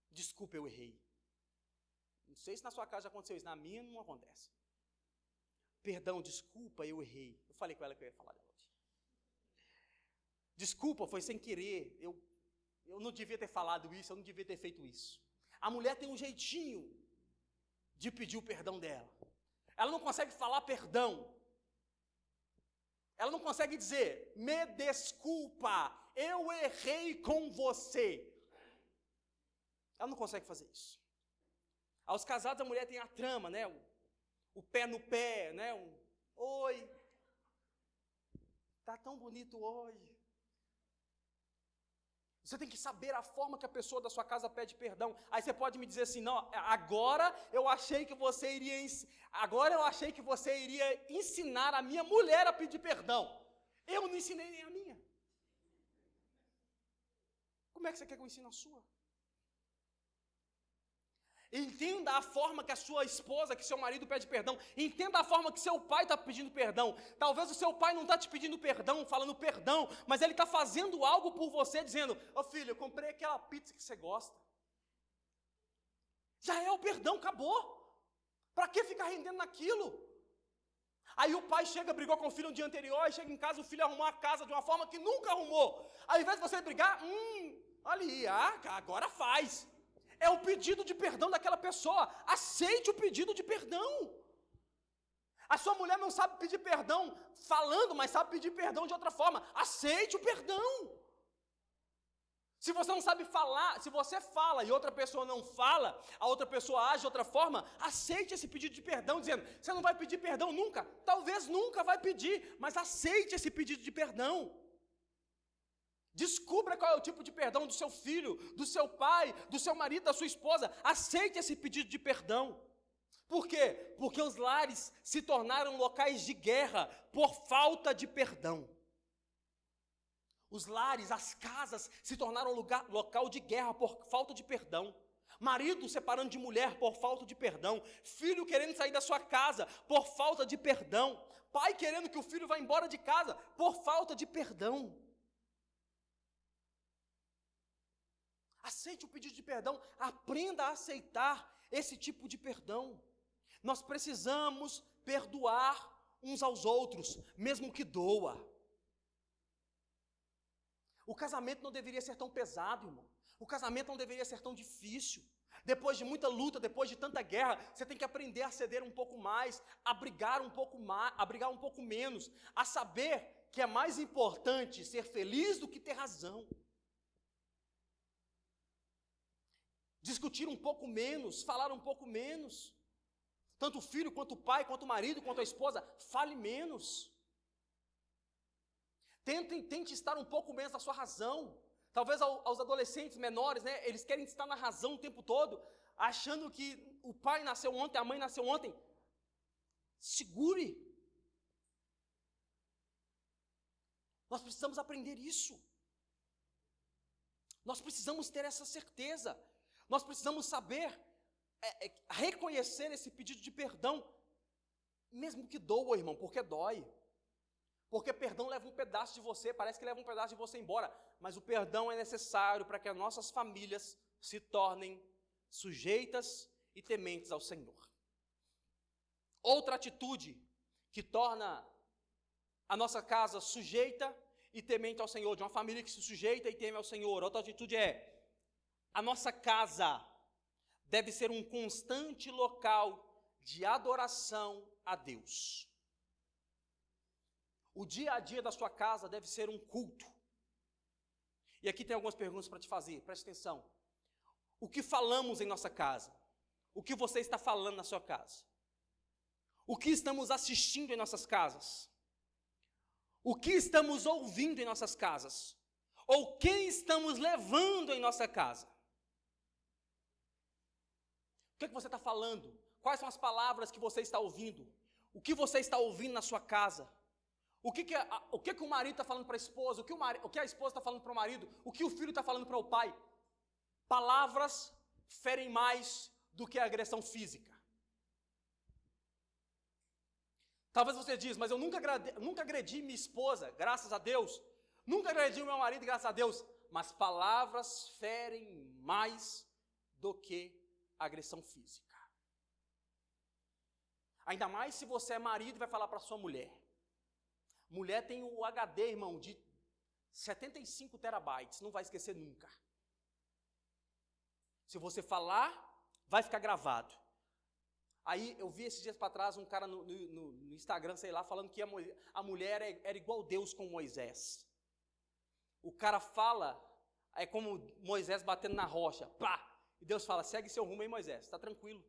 Desculpa, eu errei. Não sei se na sua casa já aconteceu isso, na minha não acontece. Perdão, desculpa, eu errei. Eu falei com ela que eu ia falar dela hoje. Desculpa, foi sem querer, eu não devia ter falado isso, eu não devia ter feito isso. A mulher tem um jeitinho de pedir o perdão dela. Ela não consegue falar perdão. Ela não consegue dizer, me desculpa, eu errei com você. Ela não consegue fazer isso. Aos casados a mulher tem a trama, né? O pé no pé, né? Oi, tá tão bonito hoje. Você tem que saber a forma que a pessoa da sua casa pede perdão. Aí você pode me dizer assim, não, agora eu achei que você iria ensinar a minha mulher a pedir perdão. Eu não ensinei nem a minha. Como é que você quer que eu ensine a sua? Entenda a forma que a sua esposa, que seu marido pede perdão. Entenda a forma que seu pai está pedindo perdão. Talvez o seu pai não está te pedindo perdão, falando perdão, mas ele está fazendo algo por você, dizendo: ô filho, eu comprei aquela pizza que você gosta. Já é o perdão, acabou. Para que ficar rendendo naquilo? Aí o pai chega, brigou com o filho no dia anterior, e chega em casa, o filho arrumou a casa de uma forma que nunca arrumou. Ao invés de você brigar, ali, agora faz. É o pedido de perdão daquela pessoa. Aceite o pedido de perdão. A sua mulher não sabe pedir perdão falando, mas sabe pedir perdão de outra forma. Aceite o perdão. Se você não sabe falar, se você fala e outra pessoa não fala, a outra pessoa age de outra forma, aceite esse pedido de perdão, dizendo: você não vai pedir perdão nunca? Talvez nunca vai pedir, mas aceite esse pedido de perdão. Descubra qual é o tipo de perdão do seu filho, do seu pai, do seu marido, da sua esposa. Aceite esse pedido de perdão. Por quê? Porque os lares se tornaram locais de guerra por falta de perdão. Os lares, as casas se tornaram local de guerra por falta de perdão. Marido separando de mulher por falta de perdão. Filho querendo sair da sua casa por falta de perdão. Pai querendo que o filho vá embora de casa por falta de perdão. Aceite o pedido de perdão, aprenda a aceitar esse tipo de perdão. Nós precisamos perdoar uns aos outros, mesmo que doa. O casamento não deveria ser tão pesado, irmão. O casamento não deveria ser tão difícil. Depois de muita luta, depois de tanta guerra, você tem que aprender a ceder um pouco mais, a brigar um pouco mais, a brigar um pouco menos, a saber que é mais importante ser feliz do que ter razão. Discutir um pouco menos, falar um pouco menos. Tanto o filho, quanto o pai, quanto o marido, quanto a esposa, fale menos. Tente estar um pouco menos na sua razão. Talvez aos adolescentes menores, né, eles querem estar na razão o tempo todo, achando que o pai nasceu ontem, a mãe nasceu ontem. Segure. Nós precisamos aprender isso. Nós precisamos ter essa certeza. Nós precisamos saber reconhecer esse pedido de perdão, mesmo que doa, irmão, porque dói. Porque perdão leva um pedaço de você, parece que leva um pedaço de você embora, mas o perdão é necessário para que as nossas famílias se tornem sujeitas e tementes ao Senhor. Outra atitude que torna a nossa casa sujeita e temente ao Senhor, de uma família que se sujeita e teme ao Senhor, outra atitude é: a nossa casa deve ser um constante local de adoração a Deus. O dia a dia da sua casa deve ser um culto. E aqui tem algumas perguntas para te fazer, preste atenção. O que falamos em nossa casa? O que você está falando na sua casa? O que estamos assistindo em nossas casas? O que estamos ouvindo em nossas casas? Ou quem estamos levando em nossa casa? O que é que você está falando? Quais são as palavras que você está ouvindo? O que você está ouvindo na sua casa? O que o marido está falando para a esposa? O que a esposa está falando para o marido? O que o filho está falando para o pai? Palavras ferem mais do que a agressão física. Talvez você diz: mas eu nunca agredi minha esposa, graças a Deus. Nunca agredi o meu marido, graças a Deus. Mas palavras ferem mais do que a agressão física. Ainda mais se você é marido e vai falar para sua mulher. Mulher tem o HD, irmão, de 75 terabytes, não vai esquecer nunca. Se você falar, vai ficar gravado. Aí eu vi esses dias para trás um cara no Instagram, sei lá, falando que a mulher era igual Deus com Moisés. O cara fala, é como Moisés batendo na rocha, pá! E Deus fala: segue seu rumo aí, Moisés, está tranquilo.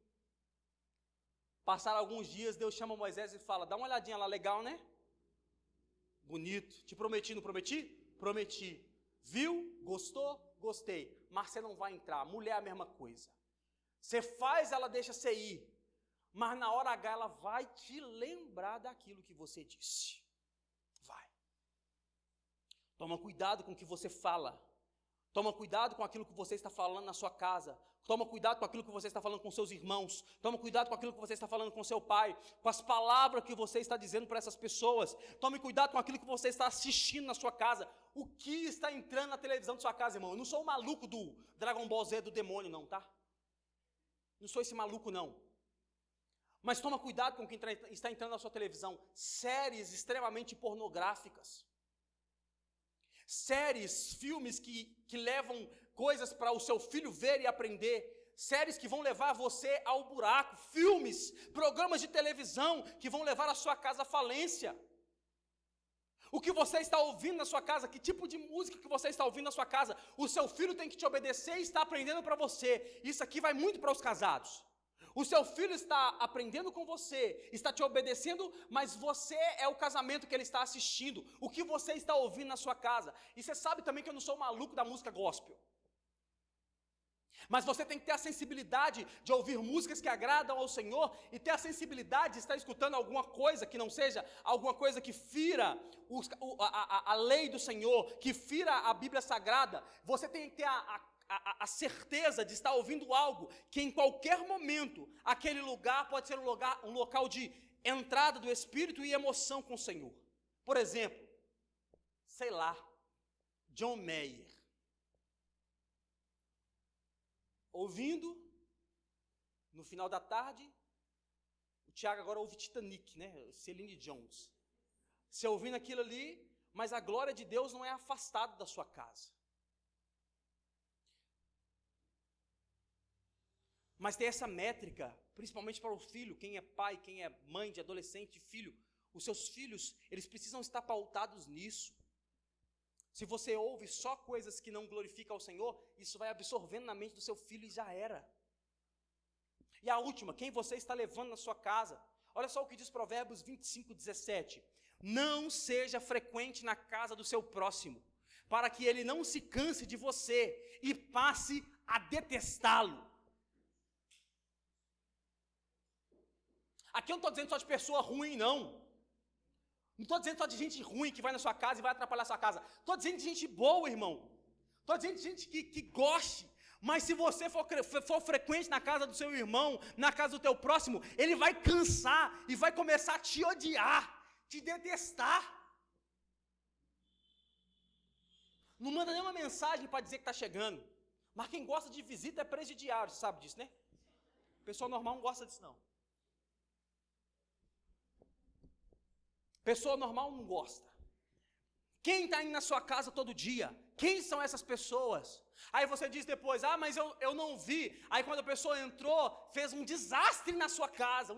Passaram alguns dias, Deus chama Moisés e fala: dá uma olhadinha lá, legal, né? Bonito. Te prometi, não prometi? Prometi. Viu? Gostou? Gostei. Mas você não vai entrar. Mulher é a mesma coisa. Você faz, ela deixa você ir. Mas na hora H ela vai te lembrar daquilo que você disse. Vai. Toma cuidado com o que você fala. Toma cuidado com aquilo que você está falando na sua casa. Toma cuidado com aquilo que você está falando com seus irmãos. Toma cuidado com aquilo que você está falando com seu pai. Com as palavras que você está dizendo para essas pessoas. Tome cuidado com aquilo que você está assistindo na sua casa. O que está entrando na televisão da sua casa, irmão? Eu não sou o maluco do Dragon Ball Z do demônio, não, tá? Não sou esse maluco, não. Mas toma cuidado com o que está entrando na sua televisão. Séries extremamente pornográficas. Séries, filmes que levam coisas para o seu filho ver e aprender. Séries que vão levar você ao buraco. Filmes, programas de televisão que vão levar a sua casa à falência. O que você está ouvindo na sua casa, que tipo de música que você está ouvindo na sua casa, o seu filho tem que te obedecer e está aprendendo para você. Isso aqui vai muito para os casados. O seu filho está aprendendo com você, está te obedecendo, mas você é o casamento que ele está assistindo. O que você está ouvindo na sua casa. E você sabe também que eu não sou maluco da música gospel. Mas você tem que ter a sensibilidade de ouvir músicas que agradam ao Senhor e ter a sensibilidade de estar escutando alguma coisa que não seja alguma coisa que fira a lei do Senhor, que fira a Bíblia Sagrada. Você tem que ter a certeza de estar ouvindo algo que em qualquer momento aquele lugar pode ser um local de entrada do Espírito e emoção com o Senhor. Por exemplo, sei lá, John Mayer. Ouvindo, no final da tarde, o Tiago agora ouve Titanic, né? Celine Jones. Você ouvindo aquilo ali, mas a glória de Deus não é afastada da sua casa. Mas tem essa métrica, principalmente para o filho, quem é pai, quem é mãe de adolescente, filho, os seus filhos, eles precisam estar pautados nisso. Se você ouve só coisas que não glorificam ao Senhor, isso vai absorvendo na mente do seu filho e já era. E a última, quem você está levando na sua casa? Olha só o que diz Provérbios 25:17. Não seja frequente na casa do seu próximo, para que ele não se canse de você e passe a detestá-lo. Aqui eu não estou dizendo só de pessoa ruim, não. Não estou dizendo só de gente ruim que vai na sua casa e vai atrapalhar a sua casa. Estou dizendo de gente boa, irmão. Estou dizendo de gente que goste. Mas se você for frequente na casa do seu irmão, na casa do teu próximo, ele vai cansar e vai começar a te odiar, te detestar. Não manda nenhuma mensagem para dizer que está chegando. Mas quem gosta de visita é presidiário, você sabe disso, né? Pessoa normal não gosta disso, não. Pessoa normal não gosta. Quem está indo na sua casa todo dia? Quem são essas pessoas? Aí você diz depois, mas eu não vi. Aí quando a pessoa entrou, fez um desastre na sua casa,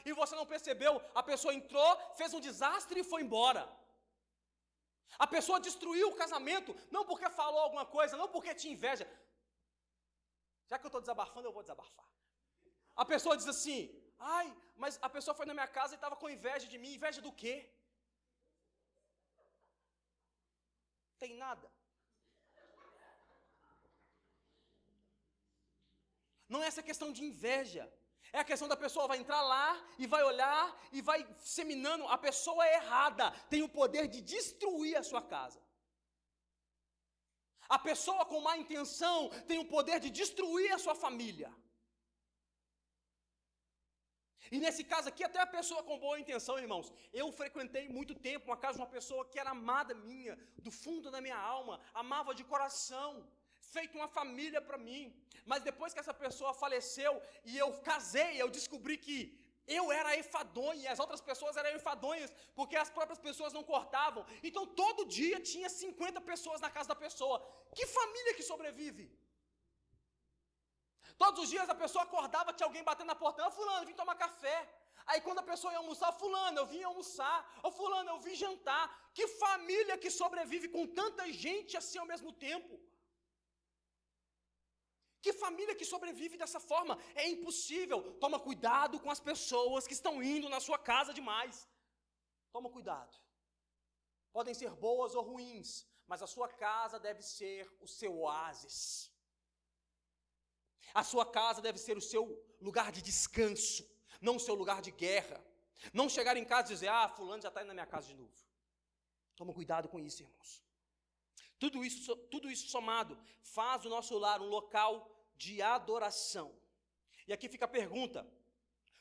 e você não percebeu. A pessoa entrou, fez um desastre e foi embora. A pessoa destruiu o casamento, não porque falou alguma coisa, não porque tinha inveja. Já que eu estou desabafando, eu vou desabafar. A pessoa diz assim, mas a pessoa foi na minha casa e estava com inveja de mim. Inveja do quê? Tem nada. Não é essa questão de inveja. É a questão da pessoa vai entrar lá e vai olhar e vai seminando. A pessoa errada tem o poder de destruir a sua casa. A pessoa com má intenção tem o poder de destruir a sua família. E nesse caso aqui, até a pessoa com boa intenção, irmãos. Eu frequentei muito tempo uma casa de uma pessoa que era amada minha, do fundo da minha alma, amava de coração, feito uma família para mim. Mas depois que essa pessoa faleceu e eu casei, eu descobri que eu era enfadonho e as outras pessoas eram enfadonhas, porque as próprias pessoas não cortavam. Então todo dia tinha 50 pessoas na casa da pessoa. Que família que sobrevive? Todos os dias a pessoa acordava, tinha alguém batendo na porta. Fulano, vim tomar café. Aí quando a pessoa ia almoçar, fulano, eu vim almoçar. Fulano, eu vim jantar. Que família que sobrevive com tanta gente assim ao mesmo tempo? Que família que sobrevive dessa forma? É impossível. Toma cuidado com as pessoas que estão indo na sua casa demais. Toma cuidado. Podem ser boas ou ruins, mas a sua casa deve ser o seu oásis. A sua casa deve ser o seu lugar de descanso, não o seu lugar de guerra. Não chegar em casa e dizer, fulano já está indo na minha casa de novo. Toma cuidado com isso, irmãos. Tudo isso somado faz do nosso lar um local de adoração. E aqui fica a pergunta: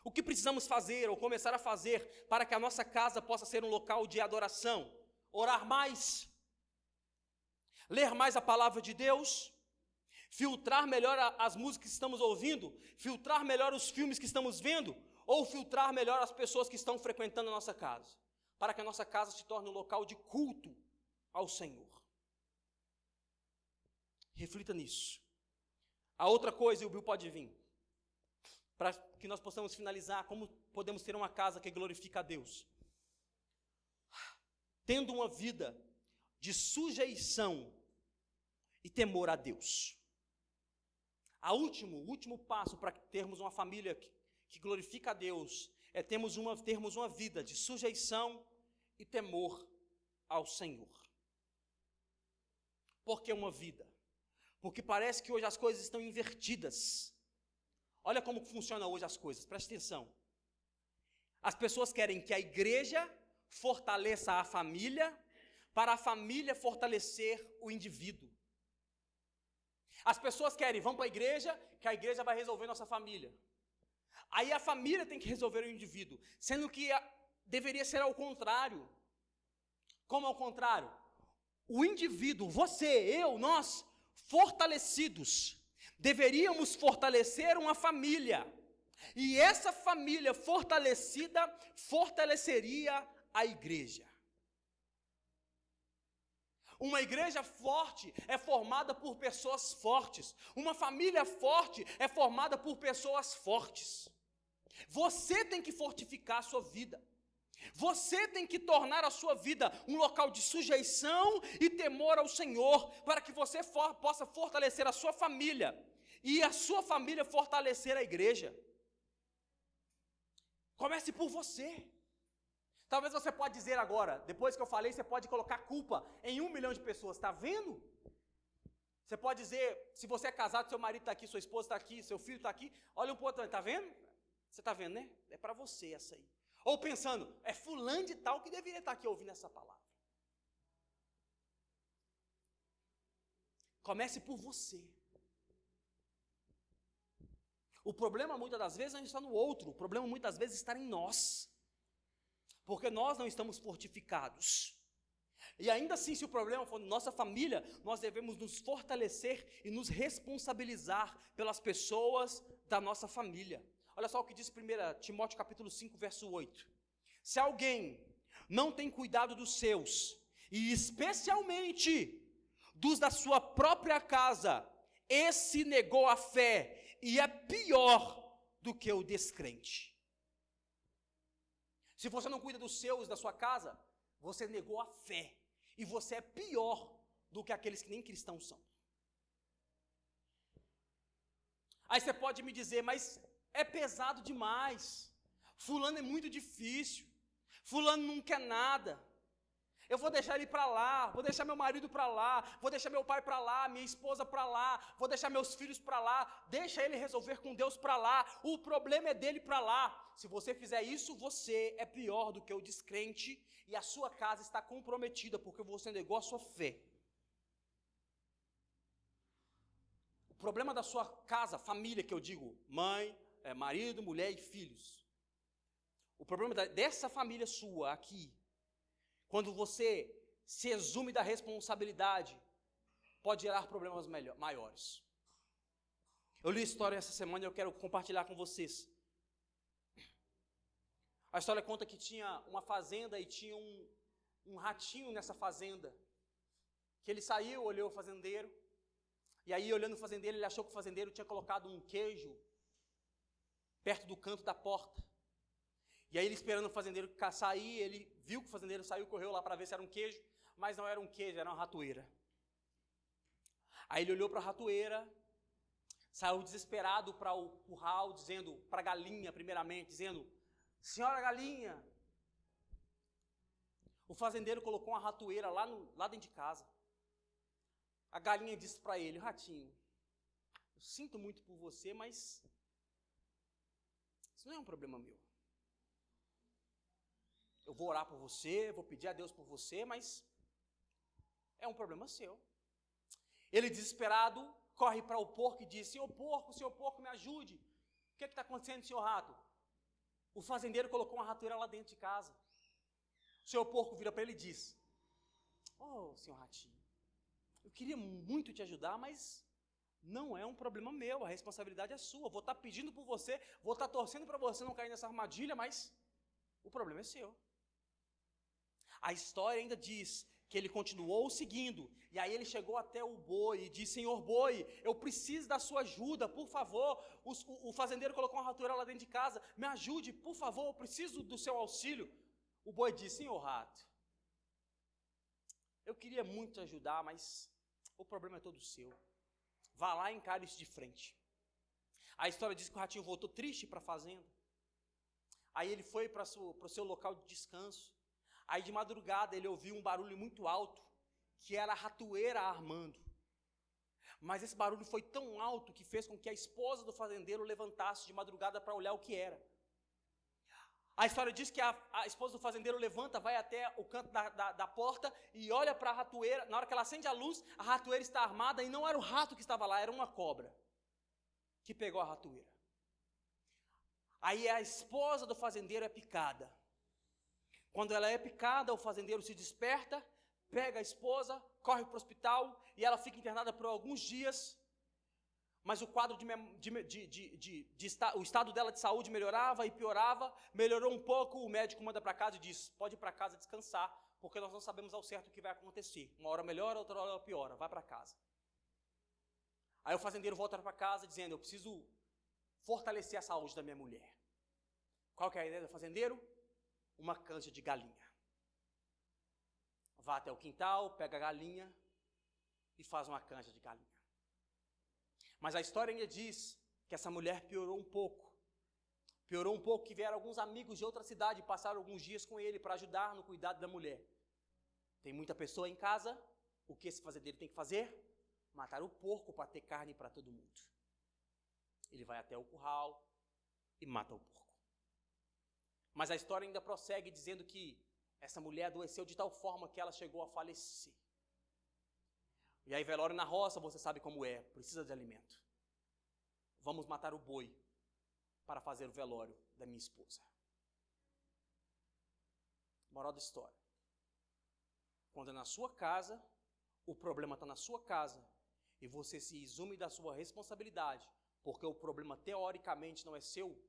o que precisamos fazer ou começar a fazer para que a nossa casa possa ser um local de adoração? Orar mais, ler mais a palavra de Deus, filtrar melhor as músicas que estamos ouvindo, filtrar melhor os filmes que estamos vendo, ou filtrar melhor as pessoas que estão frequentando a nossa casa, para que a nossa casa se torne um local de culto ao Senhor. Reflita nisso. A outra coisa, e o Bill pode vir, para que nós possamos finalizar, como podemos ter uma casa que glorifica a Deus. Tendo uma vida de sujeição e temor a Deus. O último passo para termos uma família que glorifica a Deus é termos uma vida de sujeição e temor ao Senhor. Por que uma vida? Porque parece que hoje as coisas estão invertidas. Olha como funcionam hoje as coisas, preste atenção. As pessoas querem que a igreja fortaleça a família, para a família fortalecer o indivíduo. As pessoas querem, vão para a igreja, que a igreja vai resolver nossa família. Aí a família tem que resolver o indivíduo, sendo que deveria ser ao contrário. Como ao contrário? O indivíduo, você, eu, nós, fortalecidos, deveríamos fortalecer uma família. E essa família fortalecida fortaleceria a igreja. Uma igreja forte é formada por pessoas fortes. Uma família forte é formada por pessoas fortes. Você tem que fortificar a sua vida. Você tem que tornar a sua vida um local de sujeição e temor ao Senhor, para que você possa fortalecer a sua família e a sua família fortalecer a igreja. Comece por você. Talvez você pode dizer agora, depois que eu falei, você pode colocar culpa em 1 milhão de pessoas, está vendo? Você pode dizer, se você é casado, seu marido está aqui, sua esposa está aqui, seu filho está aqui, olha um pouco, está vendo? Você está vendo, né? É para você essa aí. Ou pensando, é fulano de tal que deveria estar aqui ouvindo essa palavra. Comece por você. O problema muitas das vezes não está no outro, o problema muitas vezes está em nós. Porque nós não estamos fortificados. E ainda assim, se o problema for nossa família, nós devemos nos fortalecer e nos responsabilizar pelas pessoas da nossa família. Olha só o que diz 1 Timóteo capítulo 5, verso 8. Se alguém não tem cuidado dos seus, e especialmente dos da sua própria casa, esse negou a fé e é pior do que o descrente. Se você não cuida dos seus, da sua casa, você negou a fé. E você é pior do que aqueles que nem cristãos são. Aí você pode me dizer, mas é pesado demais. Fulano é muito difícil. Fulano não quer nada. Eu vou deixar ele para lá, vou deixar meu marido para lá, vou deixar meu pai para lá, minha esposa para lá, vou deixar meus filhos para lá, deixa ele resolver com Deus para lá, o problema é dele para lá. Se você fizer isso, você é pior do que o descrente e a sua casa está comprometida porque você negou a sua fé. O problema da sua casa, família que eu digo, mãe, marido, mulher e filhos. O problema dessa família sua aqui, quando você se exume da responsabilidade, pode gerar problemas maiores. Eu li a história essa semana e eu quero compartilhar com vocês. A história conta que tinha uma fazenda e tinha um ratinho nessa fazenda. Que ele saiu, olhou o fazendeiro, e aí olhando o fazendeiro, ele achou que o fazendeiro tinha colocado um queijo perto do canto da porta. E aí ele esperando o fazendeiro sair, ele viu que o fazendeiro saiu, correu lá para ver se era um queijo, mas não era um queijo, era uma ratoeira. Aí ele olhou para a ratoeira, saiu desesperado para o curral, dizendo, para a galinha primeiramente, dizendo, senhora galinha. O fazendeiro colocou uma ratoeira lá dentro de casa. A galinha disse para ele, ratinho, eu sinto muito por você, mas isso não é um problema meu. Eu vou orar por você, vou pedir a Deus por você, mas é um problema seu. Ele, desesperado, corre para o porco e diz: senhor porco, me ajude. O que está acontecendo, senhor rato? O fazendeiro colocou uma ratoeira lá dentro de casa. O senhor porco vira para ele e diz: senhor ratinho, eu queria muito te ajudar, mas não é um problema meu, a responsabilidade é sua. Vou estar pedindo por você, vou estar torcendo para você não cair nessa armadilha, mas o problema é seu. A história ainda diz que ele continuou seguindo, e aí ele chegou até o boi e disse: senhor boi, eu preciso da sua ajuda, por favor. O fazendeiro colocou uma ratoeira lá dentro de casa, me ajude, por favor, eu preciso do seu auxílio. O boi disse: senhor rato, eu queria muito te ajudar, mas o problema é todo seu. Vá lá e encare isso de frente. A história diz que o ratinho voltou triste para a fazenda. Aí ele foi para o seu local de descanso. Aí de madrugada ele ouviu um barulho muito alto, que era a ratoeira armando. Mas esse barulho foi tão alto que fez com que a esposa do fazendeiro levantasse de madrugada para olhar o que era. A história diz que a esposa do fazendeiro levanta, vai até o canto da porta e olha para a ratoeira. Na hora que ela acende a luz, a ratoeira está armada e não era o rato que estava lá, era uma cobra que pegou a ratoeira. Aí a esposa do fazendeiro é picada. Quando ela é picada, o fazendeiro se desperta, pega a esposa, corre para o hospital e ela fica internada por alguns dias. Mas o quadro o estado dela de saúde melhorava e piorava. Melhorou um pouco, o médico manda para casa e diz: pode ir para casa descansar, porque nós não sabemos ao certo o que vai acontecer. Uma hora melhora, outra hora piora, vai para casa. Aí o fazendeiro volta para casa dizendo: eu preciso fortalecer a saúde da minha mulher. Qual que é a ideia do fazendeiro? Uma canja de galinha. Vá até o quintal, pega a galinha e faz uma canja de galinha. Mas a história ainda diz que essa mulher piorou um pouco. Piorou um pouco que vieram alguns amigos de outra cidade e passaram alguns dias com ele para ajudar no cuidado da mulher. Tem muita pessoa em casa, o que esse fazendeiro tem que fazer? Matar o porco para ter carne para todo mundo. Ele vai até o curral e mata o porco. Mas a história ainda prossegue dizendo que essa mulher adoeceu de tal forma que ela chegou a falecer. E aí velório na roça, você sabe como é, precisa de alimento. Vamos matar o boi para fazer o velório da minha esposa. Moral da história: quando é na sua casa, o problema está na sua casa, e você se exime da sua responsabilidade, porque o problema teoricamente não é seu,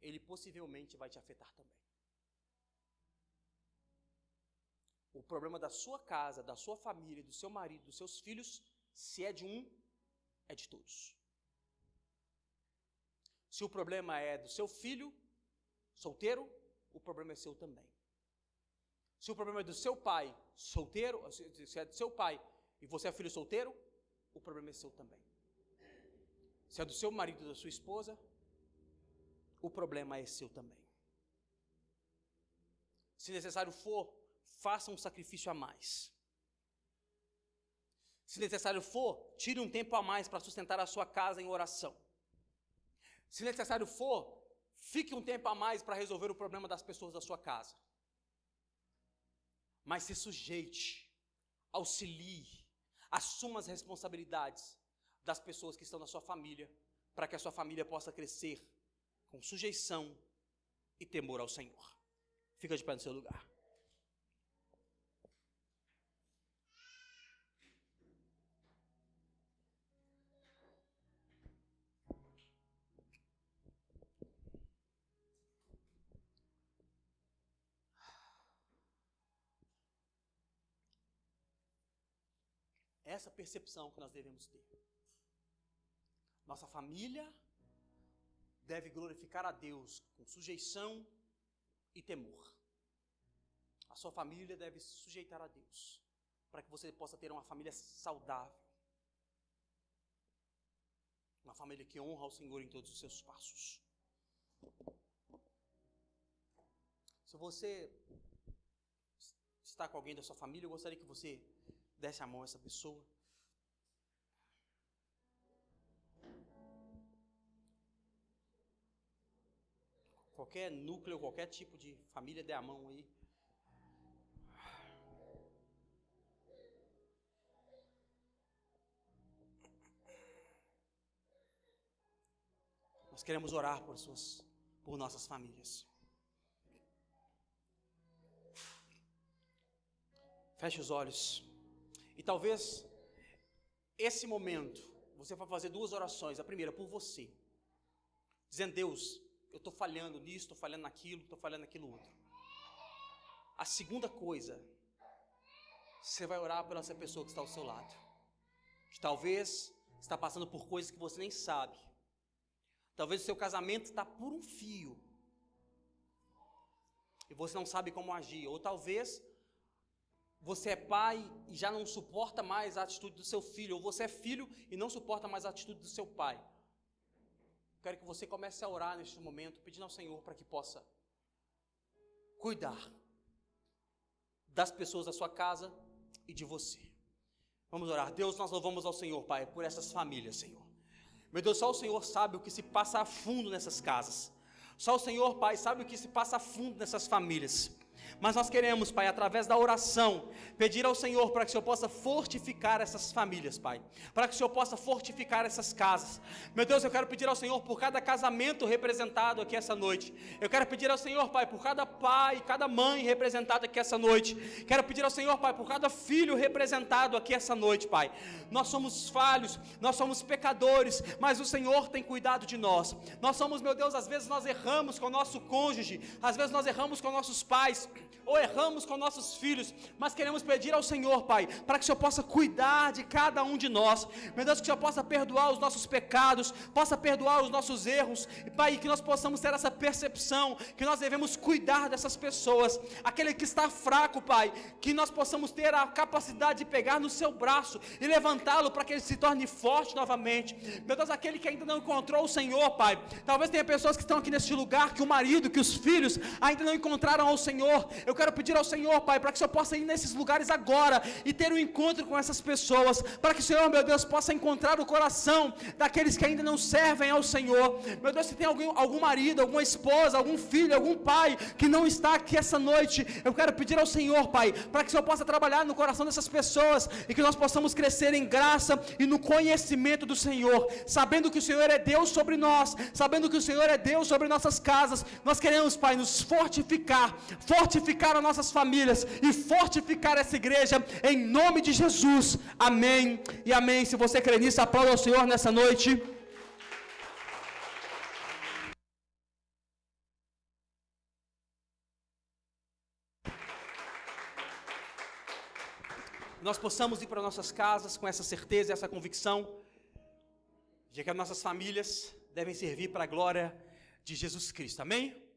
ele possivelmente vai te afetar também. O problema da sua casa, da sua família, do seu marido, dos seus filhos, se é de um, é de todos. Se o problema é do seu filho solteiro, o problema é seu também. Se o problema é do seu pai solteiro, se é do seu pai e você é filho solteiro, o problema é seu também. Se é do seu marido ou da sua esposa, o problema é seu também. Se necessário for, faça um sacrifício a mais. Se necessário for, tire um tempo a mais para sustentar a sua casa em oração. Se necessário for, fique um tempo a mais para resolver o problema das pessoas da sua casa. Mas se sujeite, auxilie, assuma as responsabilidades das pessoas que estão na sua família, para que a sua família possa crescer com sujeição e temor ao Senhor. Fica de pé no seu lugar. Essa percepção que nós devemos ter. Nossa família deve glorificar a Deus com sujeição e temor. A sua família deve se sujeitar a Deus, para que você possa ter uma família saudável. Uma família que honra ao Senhor em todos os seus passos. Se você está com alguém da sua família, eu gostaria que você desse a mão a essa pessoa. Qualquer núcleo, qualquer tipo de família, dê a mão aí. Nós queremos orar por nossas famílias. Feche os olhos. E talvez esse momento você vai fazer duas orações. A primeira por você, dizendo: Deus, eu estou falhando nisso, estou falhando naquilo, estou falhando naquilo outro. A segunda coisa, você vai orar pela essa pessoa que está ao seu lado, que talvez está passando por coisas que você nem sabe. Talvez o seu casamento está por um fio e você não sabe como agir. Ou talvez você é pai e já não suporta mais a atitude do seu filho. Ou você é filho e não suporta mais a atitude do seu pai. Quero que você comece a orar neste momento, pedindo ao Senhor para que possa cuidar das pessoas da sua casa e de você. Vamos orar. Deus, nós louvamos ao Senhor, Pai, por essas famílias, Senhor. Meu Deus, só o Senhor sabe o que se passa a fundo nessas casas. Só o Senhor, Pai, sabe o que se passa a fundo nessas famílias. Mas nós queremos, Pai, através da oração, pedir ao Senhor para que o Senhor possa fortificar essas famílias, Pai. Para que o Senhor possa fortificar essas casas. Meu Deus, eu quero pedir ao Senhor por cada casamento representado aqui essa noite. Eu quero pedir ao Senhor, Pai, por cada pai e cada mãe representado aqui essa noite. Quero pedir ao Senhor, Pai, por cada filho representado aqui essa noite, Pai. Nós somos falhos, nós somos pecadores, mas o Senhor tem cuidado de nós. Nós somos, meu Deus, às vezes nós erramos com o nosso cônjuge, às vezes nós erramos com nossos pais, ou erramos com nossos filhos, mas queremos pedir ao Senhor, Pai, para que o Senhor possa cuidar de cada um de nós. Meu Deus, que o Senhor possa perdoar os nossos pecados, possa perdoar os nossos erros, e Pai, que nós possamos ter essa percepção, que nós devemos cuidar dessas pessoas. Aquele que está fraco, Pai, que nós possamos ter a capacidade de pegar no seu braço e levantá-lo para que ele se torne forte novamente. Meu Deus, aquele que ainda não encontrou o Senhor, Pai, talvez tenha pessoas que estão aqui neste lugar, que o marido, que os filhos ainda não encontraram ao Senhor. Eu quero pedir ao Senhor, Pai, para que o Senhor possa ir nesses lugares agora e ter um encontro com essas pessoas, para que o Senhor, meu Deus, possa encontrar o coração daqueles que ainda não servem ao Senhor. Meu Deus, se tem algum marido, alguma esposa, algum filho, algum pai que não está aqui essa noite, eu quero pedir ao Senhor, Pai, para que o Senhor possa trabalhar no coração dessas pessoas e que nós possamos crescer em graça e no conhecimento do Senhor, sabendo que o Senhor é Deus sobre nós, sabendo que o Senhor é Deus sobre nossas casas. Nós queremos, Pai, nos fortificar as nossas famílias e fortificar essa igreja em nome de Jesus. Amém e amém. Se você crê nisso, aplauda ao Senhor nessa noite. Nós possamos ir para nossas casas com essa certeza e essa convicção de que as nossas famílias devem servir para a glória de Jesus Cristo. Amém?